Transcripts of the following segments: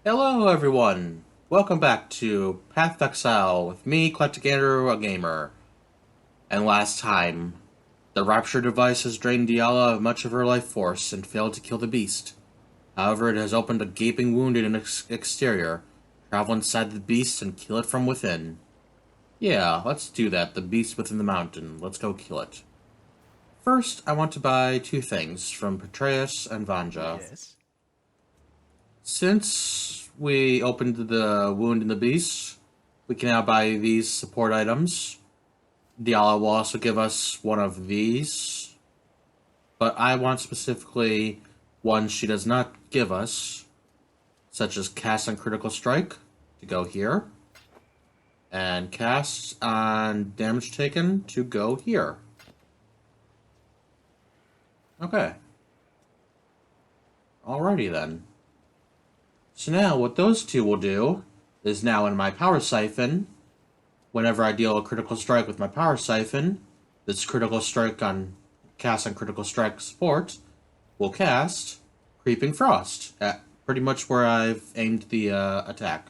Hello, everyone. Welcome back to Path of Exile with me, EclecticAndrew, a gamer. And last time, the Rapture device has drained Dialla of much of her life force and failed to kill the beast. However, it has opened a gaping wound in its exterior. Travel inside the beast and kill it from within. Yeah, let's do that. The beast within the mountain. Let's go kill it. First, I want to buy two things from Petraeus and Vanja. Yes. Since we opened the wound in the beast, we can now buy these support items. Dialla will also give us one of these, but I want specifically one she does not give us, such as cast on critical strike to go here, and cast on damage taken to go here. Okay. Alrighty then. So now what those two will do is now in my power siphon, whenever I deal a critical strike with my power siphon, this critical strike on cast on critical strike support will cast Creeping Frost at pretty much where I've aimed the attack.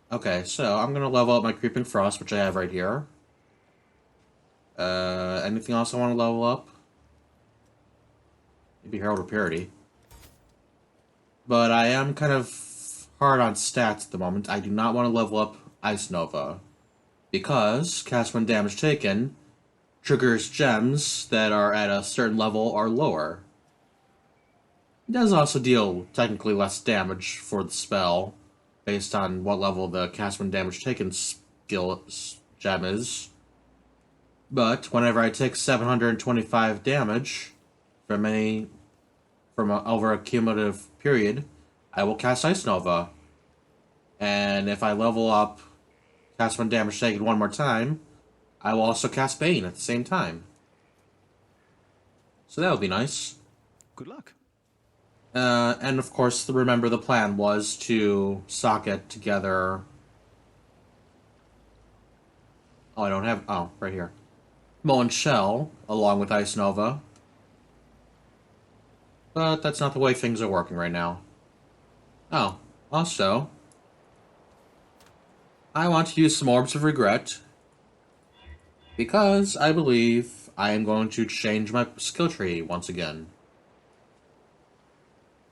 Okay, so I'm gonna level up my Creeping Frost, which I have right here. Anything else I want to level up? Maybe Herald of Purity. But I am kind of hard on stats at the moment. I do not want to level up Ice Nova. Because cast when damage taken triggers gems that are at a certain level or lower. It does also deal technically less damage for the spell, based on what level the cast when damage taken skill gem is. But whenever I take 725 damage from over a cumulative period, I will cast Ice Nova. And if I level up cast when damage taken one more time, I will also cast Bane at the same time. So that would be nice. Good luck. And of course, remember the plan was to socket together. Oh, I don't have. Oh, right here. Molten Shell along with Ice Nova. But that's not the way things are working right now. Oh, also, I want to use some Orbs of Regret because I believe I am going to change my skill tree once again.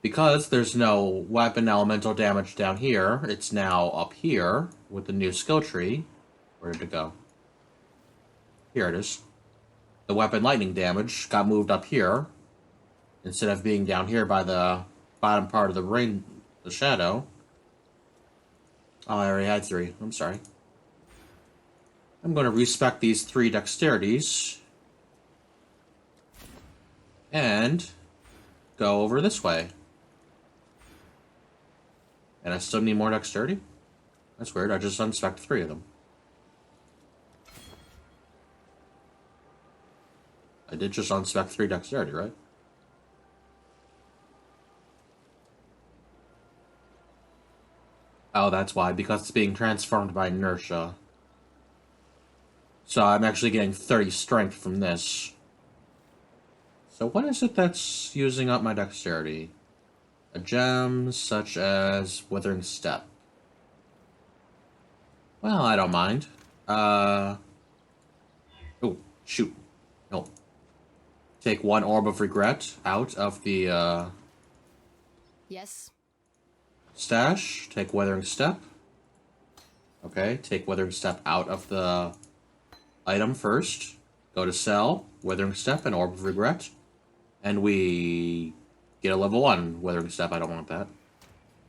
Because there's no weapon elemental damage down here, it's now up here with the new skill tree. Where did it go? Here it is. The weapon lightning damage got moved up here instead of being down here by the bottom part of the shadow. Oh, I already had three. I'm sorry. I'm going to respec these three dexterities and go over this way. And I still need more dexterity? That's weird. I just unspec'd three of them. I did just unspec three dexterity, right? Oh, that's why. Because it's being transformed by inertia. So I'm actually getting 30 strength from this. So what is it that's using up my dexterity? A gem such as Withering Step. Well, I don't mind. Oh, shoot. No. Take one Orb of Regret out of the, Yes. stash. Take Withering Step. Okay, take Withering Step out of the item first. Go to Sell, Withering Step, and Orb of Regret. And we get a level 1 Withering Step. I don't want that.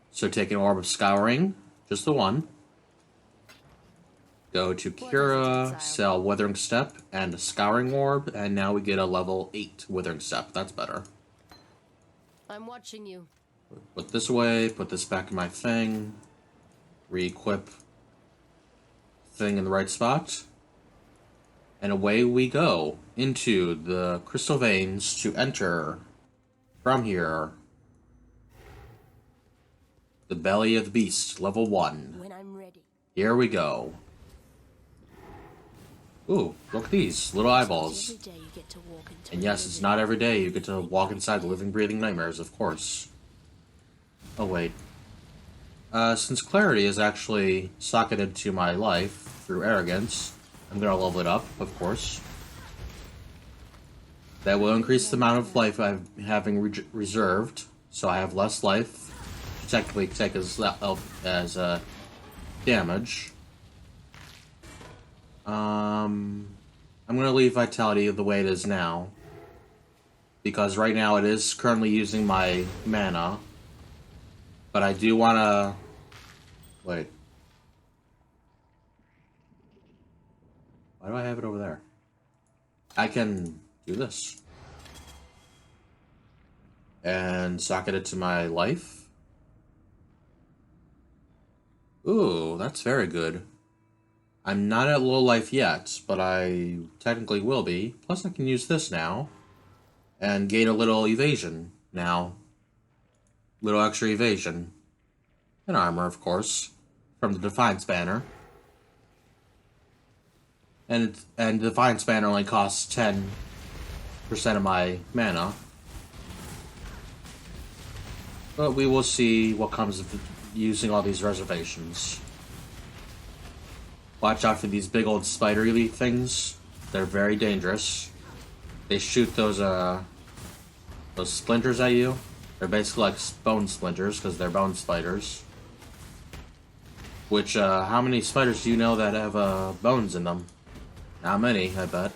So take an Orb of Scouring, just the one. Go to Cura, sell Withering Step, and a Scouring Orb, and now we get a level 8 Withering Step. That's better. I'm watching you. Put this away, put this back in my thing. Re-equip thing in the right spot. And away we go into the Crystal Veins to enter from here the Belly of the Beast, level 1. When I'm ready. Here we go. Ooh, look at these little eyeballs. Every day you get to walk into And a yes, it's living, not every day you get to walk inside the living, breathing nightmares, of course. Oh, wait. Since clarity is actually socketed to my life through arrogance, I'm gonna level it up, of course. That will increase the amount of life I'm having reserved, so I have less life to technically take as damage. I'm gonna leave vitality the way it is now, because right now it is currently using my mana, but I do wanna... Wait. Why do I have it over there? I can do this. And socket it to my life. Ooh, that's very good. I'm not at low life yet, but I technically will be. Plus I can use this now. And gain a little evasion now. Little extra evasion. And armor, of course. From the Defiance banner. And Defiance banner only costs 10% of my mana. But we will see what comes of using all these reservations. Watch out for these big old spidery things. They're very dangerous. They shoot those splinters at you. They're basically like bone splinters because they're bone spiders. Which, how many spiders do you know that have bones in them? Not many, I bet.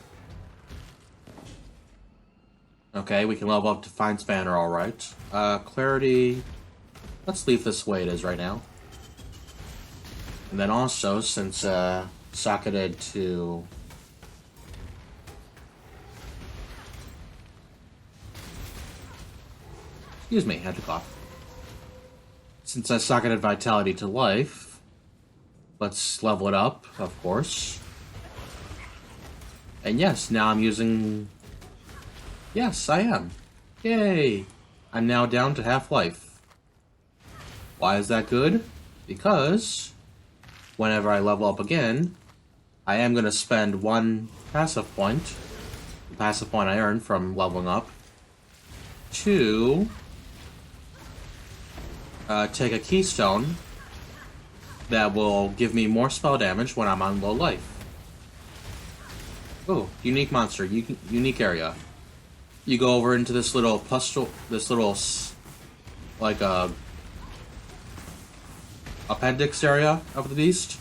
Okay, we can level up to Fine Spanner, alright. Clarity... Let's leave this the way it is right now. And then also, since, socketed to... Excuse me, had to cough. Since I socketed Vitality to Life, let's level it up, of course. And yes, now I'm using... Yes, I am. Yay! I'm now down to half life. Why is that good? Because whenever I level up again, I am going to spend one passive point, the passive point I earned from leveling up, to take a keystone that will give me more spell damage when I'm on low life. Oh, unique monster, unique area. You go over into this little pustule, this little, like, appendix area of the beast,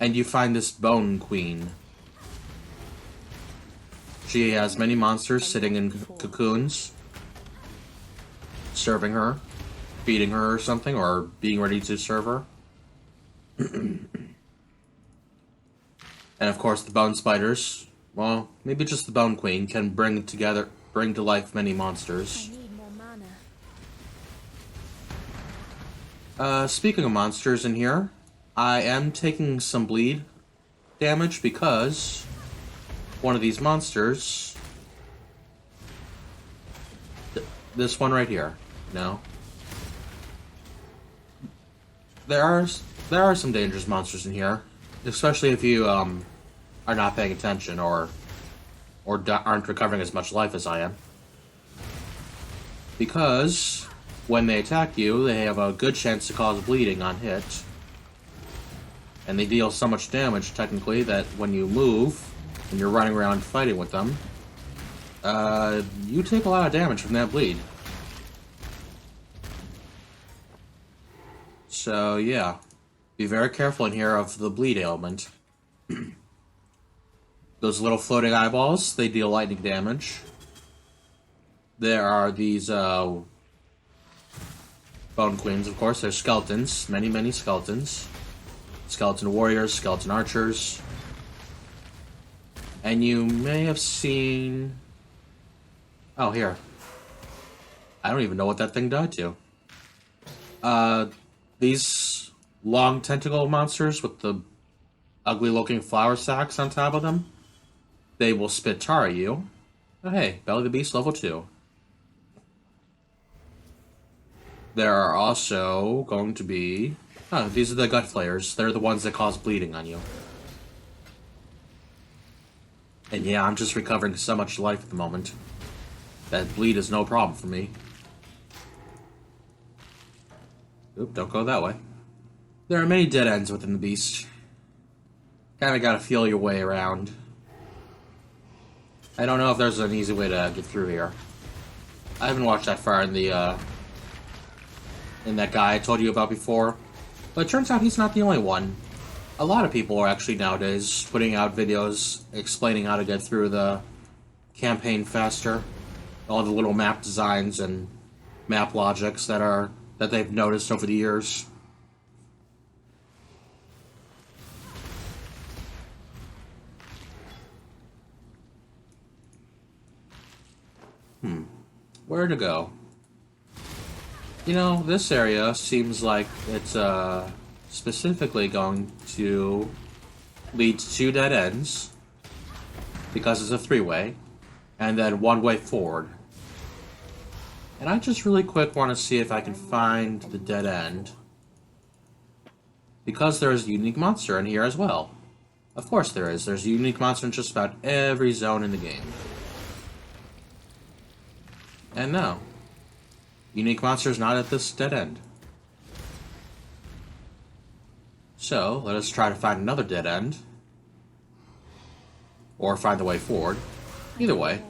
and you find this Bone Queen. She has many monsters sitting in cocoons, serving her, feeding her or something, or being ready to serve her. And of course the Bone Spiders, well, maybe just the Bone Queen, can bring to life many monsters. I need more mana. Speaking of monsters in here, I am taking some bleed damage because one of these monsters, this one right here, no? There are some dangerous monsters in here, especially if you are not paying attention or aren't recovering as much life as I am. Because when they attack you, they have a good chance to cause bleeding on hit. And they deal so much damage, technically, that when you move, and you're running around fighting with them, you take a lot of damage from that bleed. So, yeah. Be very careful in here of the bleed ailment. Those little floating eyeballs, they deal lightning damage. There are these, Bone Queens, of course. They're skeletons. Many, many skeletons. Skeleton warriors, skeleton archers. And you may have seen... Oh, here. I don't even know what that thing died to. These long tentacle monsters with the ugly-looking flower sacks on top of them, they will spit tar at you. Oh, hey, Belly the Beast level 2. There are also going to be... Oh, these are the gut flayers. They're the ones that cause bleeding on you. And yeah, I'm just recovering so much life at the moment. That bleed is no problem for me. Oop, don't go that way. There are many dead ends within the beast. Kinda gotta feel your way around. I don't know if there's an easy way to get through here. I haven't watched that far in the, in that guy I told you about before. But it turns out he's not the only one. A lot of people are actually nowadays putting out videos explaining how to get through the campaign faster. All the little map designs and map logics that they've noticed over the years. Where to go? You know, this area seems like it's specifically going to lead to 2 dead ends because it's a 3-way, and then 1 way forward. And I just really quick want to see if I can find the dead end, because there's a unique monster in here as well. Of course there is. There's a unique monster in just about every zone in the game. And no, unique monster is not at this dead end. So, let us try to find another dead end. Or find the way forward. Either way.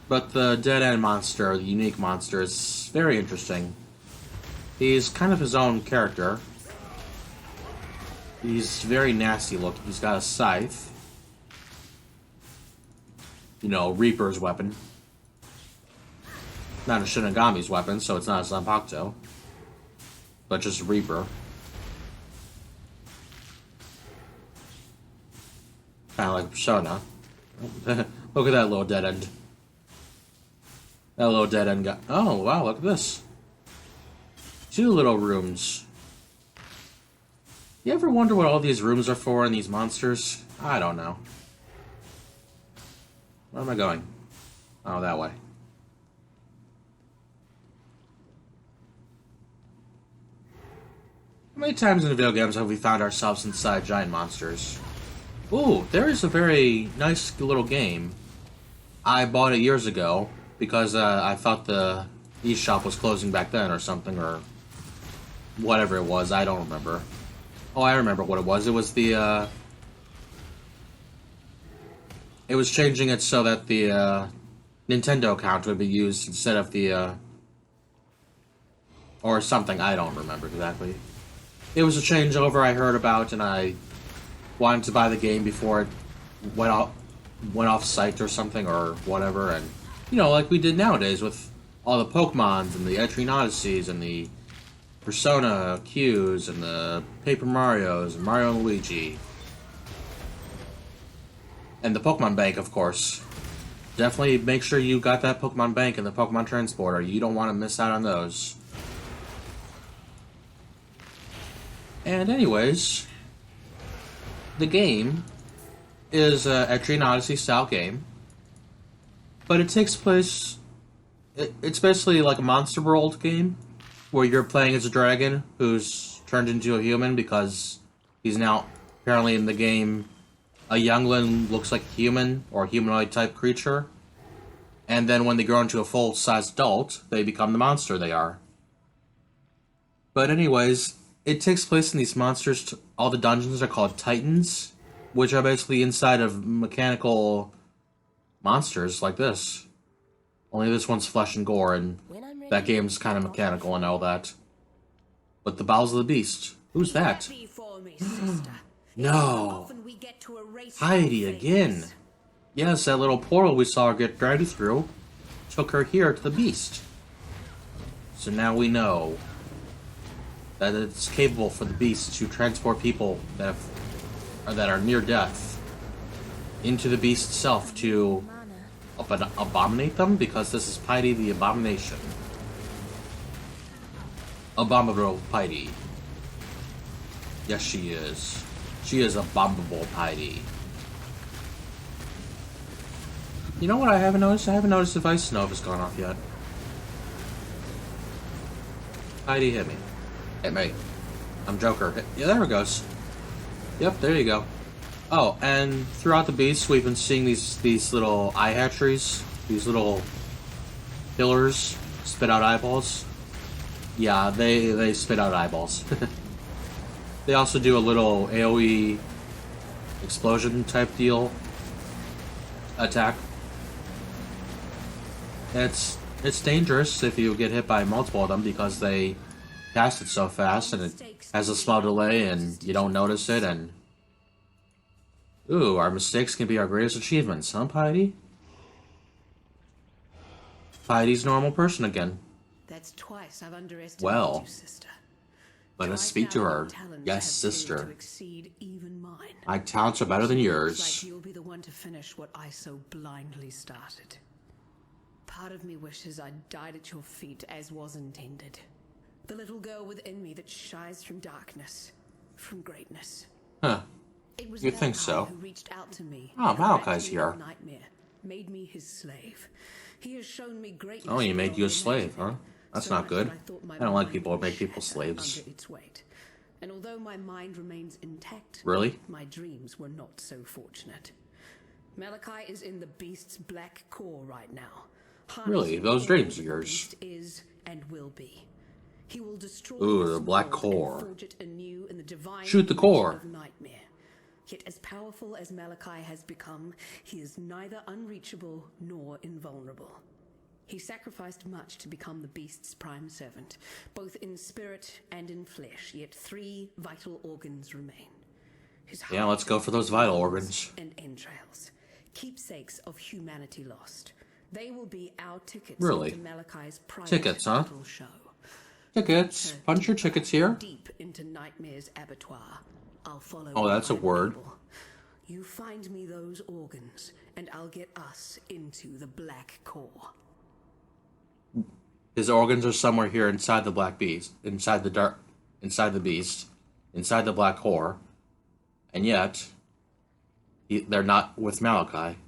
But the dead end monster, the unique monster, is very interesting. He's kind of his own character. He's very nasty looking. He's got a scythe. You know, Reaper's weapon. Not a Shinigami's weapon, so it's not a Zanpakuto. But just Reaper. Kind of like Persona. Look at that little dead end. That little dead end guy. Oh, wow, look at this. 2 little rooms. You ever wonder what all these rooms are for and these monsters? I don't know. Where am I going? Oh, that way. How many times in video games have we found ourselves inside giant monsters? Ooh, there is a very nice little game. I bought it years ago because I thought the eShop was closing back then or something, or whatever it was. I don't remember. Oh, I remember what it was. It was the, it was changing it so that the, Nintendo account would be used instead of the, or something. I don't remember exactly. It was a changeover I heard about, and I wanted to buy the game before it went off site or something or whatever, and you know, like we did nowadays with all the Pokemons and the Etrian Odysseys and the Persona Qs and the Paper Marios and Mario and Luigi. And the Pokemon Bank, of course. Definitely make sure you got that Pokemon Bank and the Pokemon Transporter. You don't want to miss out on those. And anyways, the game is a Etrian Odyssey style game, but it takes place, it's basically like a Monster World game, where you're playing as a dragon who's turned into a human because he's now, apparently in the game, a youngling looks like a human or a humanoid type creature, and then when they grow into a full-sized adult, they become the monster they are. But anyways, it takes place in these monsters. All the dungeons are called Titans, which are basically inside of mechanical monsters like this. Only this one's flesh and gore, and that game's kind of mechanical and all that. But the bowels of the beast. Who's that? No. Piety again. Yes, that little portal we saw her get dragged through took her here to the beast. So now we know that it's capable for the beast to transport people that are near death into the beast itself to abominate them, because this is Piety the Abomination. Abominable Piety. Yes, she is. She is abominable Piety. You know what I haven't noticed? I haven't noticed if Ice Snow has gone off yet. Piety, hit me. Hit me. I'm Joker. Yeah, there it goes. Yep, there you go. Oh, and throughout the beast, we've been seeing these little eye hatcheries, these little killers spit out eyeballs. Yeah, they spit out eyeballs. They also do a little AoE explosion type deal attack. It's dangerous if you get hit by multiple of them because they cast it so fast and it has a small delay and you don't notice it. And ooh, our mistakes can be our greatest achievements, huh, Piety? Piety's a normal person again. That's twice I've underestimated Well, you, sister. let us Twice speak now to your her. talents Yes, have failed sister. to exceed even mine. My talents are better than Looks yours. like you'll be the one to finish what I so blindly started. Part of me wishes I'd died at your feet as was intended. The little girl within me that shies from darkness, from greatness. Huh. It was You think Malachi so? who reached out to me. Oh, who Malachi's wrapped me in a here. Nightmare, made me his slave. He has shown me greatness. Oh, he made you a beyond slave, huh? imagining. That's So not much good. that I thought my I don't like mind people who would make people shatter slaves. under its weight. And although my mind remains intact, Really? my dreams were not so fortunate. Malachi is in the beast's black core right now. Really? harnessing Those all dreams that of the yours? beast is and will be. He will destroy Ooh, this the black world core. and forge it anew in the divine Shoot the region core. of nightmare. Yet as powerful as Malachi has become, he is neither unreachable nor invulnerable. He sacrificed much to become the beast's prime servant, both in spirit and in flesh, yet 3 vital organs remain. His Yeah, heart, let's go for those vital lungs, organs. and entrails, keepsakes of humanity lost. They will be our tickets Really? into Malachi's private Tickets, huh? little show. Tickets. Punch your tickets here. Deep into Nightmare's abattoir. I'll follow. Oh, that's a where I'm word. able. You find me those organs, and I'll get us into the black core. His organs are somewhere here inside the black beast, inside the beast, inside the black core, and yet they're not with Malachi.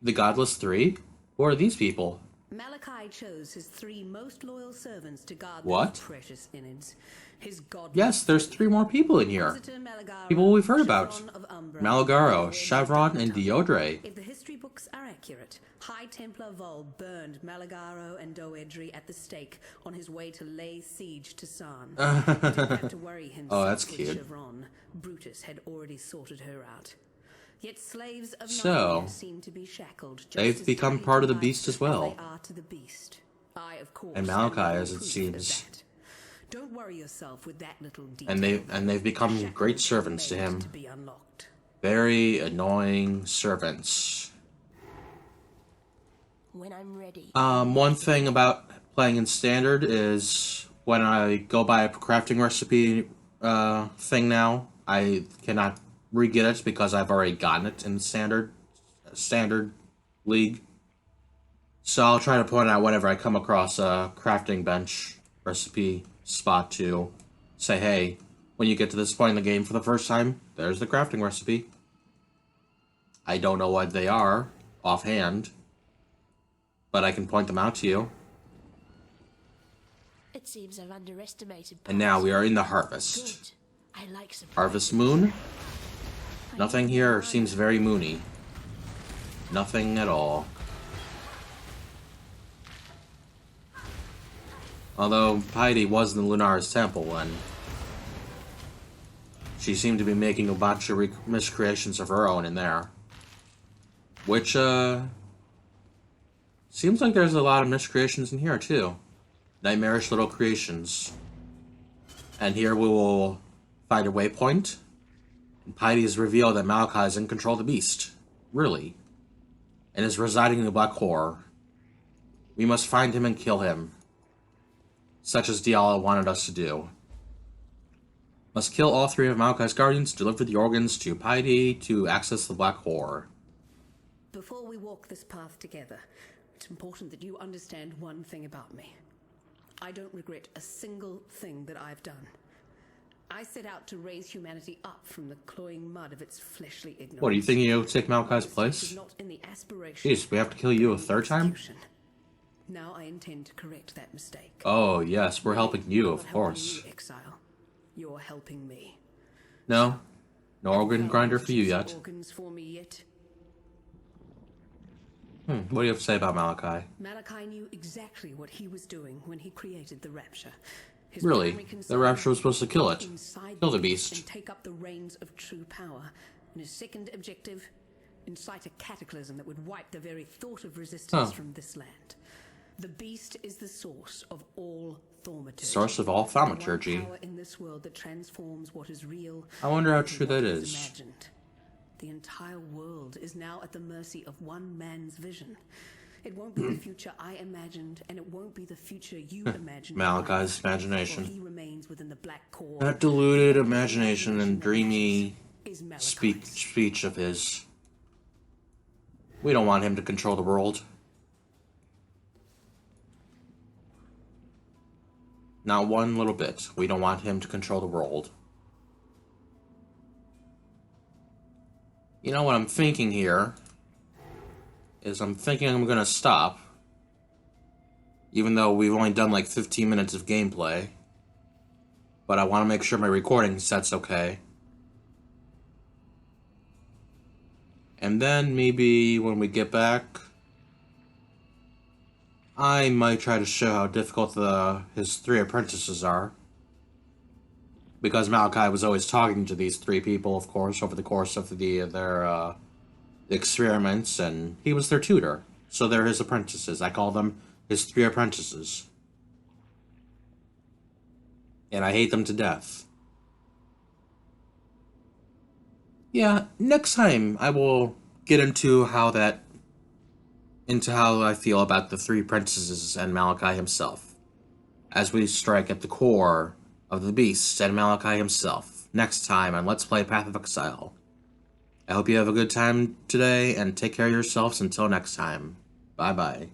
The Godless Three? Who are these people? Malachi chose his 3 most loyal servants to guard What? those precious innards. His god. Yes, there's 3 more people in here. People we've heard about. Malagaro, Chevron, and Diodre. If the history books are accurate, High Templar Vol burned Malagaro and Doedri at the stake on his way to lay siege to San. He didn't have to worry himself Oh, that's with cute. Chevron. Brutus had already sorted her out. Yet slaves of So, Nightmare seem to be shackled. Just they've as become tightly part of the to beast life as well. They are to the beast. I, of course, And Malachi, am as it proof of seems. that. Don't worry yourself with that little detail. And they've become Shackles great servants to made him. to be unlocked. Very annoying servants. When I'm ready. One thing about playing in standard is when I go buy a crafting recipe thing now, I cannot re-get it because I've already gotten it in standard league. So I'll try to point out whenever I come across a crafting bench recipe spot to say, hey, when you get to this point in the game for the first time, there's the crafting recipe. I don't know what they are offhand, but I can point them out to you. It seems I've underestimated. And now we are in the Good. harvest. I like surprises. Harvest moon? Nothing here seems very moony. Nothing at all. Although Piety was in the Lunara's temple and she seemed to be making a bunch of miscreations of her own in there. Which, seems like there's a lot of miscreations in here too. Nightmarish little creations. And here we will find a waypoint. And Piety has revealed that Malachi is in control of the beast. Really. And is residing in the Black Horror. We must find him and kill him. Such as Dialla wanted us to do. Must kill all 3 of Malachi's guardians, deliver the organs to Piety to access the Black Horror. Before we walk this path together, it's important that you understand one thing about me. I don't regret a single thing that I've done. I set out to raise humanity up from the cloying mud of its fleshly ignorance. What, do you think you'll take Malachi's My place? mistake is not in the aspiration, Jeez, we have to kill you a 3rd time? execution. Now I intend to correct that mistake. Oh, yes, we're helping you, I'm of not helping course. you, Exile. You're helping me. No, No Have organ found grinder any for you juicy yet. Organs for me yet? What do you have to say about Malachi? Malachi knew exactly what he was doing when he created the Rapture. His Really? primary The concern Rapture was supposed to kill was it. inside Kill the beast. and take up the reins of true power. And his second objective, incite a cataclysm that would wipe the very thought of resistance from this land. The beast is the source of all thaumaturgy. Source of all The one thaumaturgy. power in this world that transforms what is real. I wonder how into true what that is is. imagined. The entire world is now at the mercy of one man's vision. It won't be the future I imagined, and it won't be the future you imagined. Malachi's either, imagination. for he remains within the black core. That deluded imagination and dreamy Is Malachi's. speech of his. We don't want him to control the world. Not one little bit. We don't want him to control the world. You know what I'm thinking here? I'm thinking I'm gonna stop. Even though we've only done like 15 minutes of gameplay. But I want to make sure my recording set's okay. And then maybe when we get back, I might try to show how difficult his 3 apprentices are. Because Malachi was always talking to these 3 people, of course, over the course of their experiments, and he was their tutor. So they're his apprentices. I call them his 3 apprentices. And I hate them to death. Yeah, next time I will get into how I feel about the 3 apprentices and Malachi himself, as we strike at the core of the beast and Malachi himself, next time on Let's Play Path of Exile. I hope you have a good time today, and take care of yourselves until next time. Bye-bye.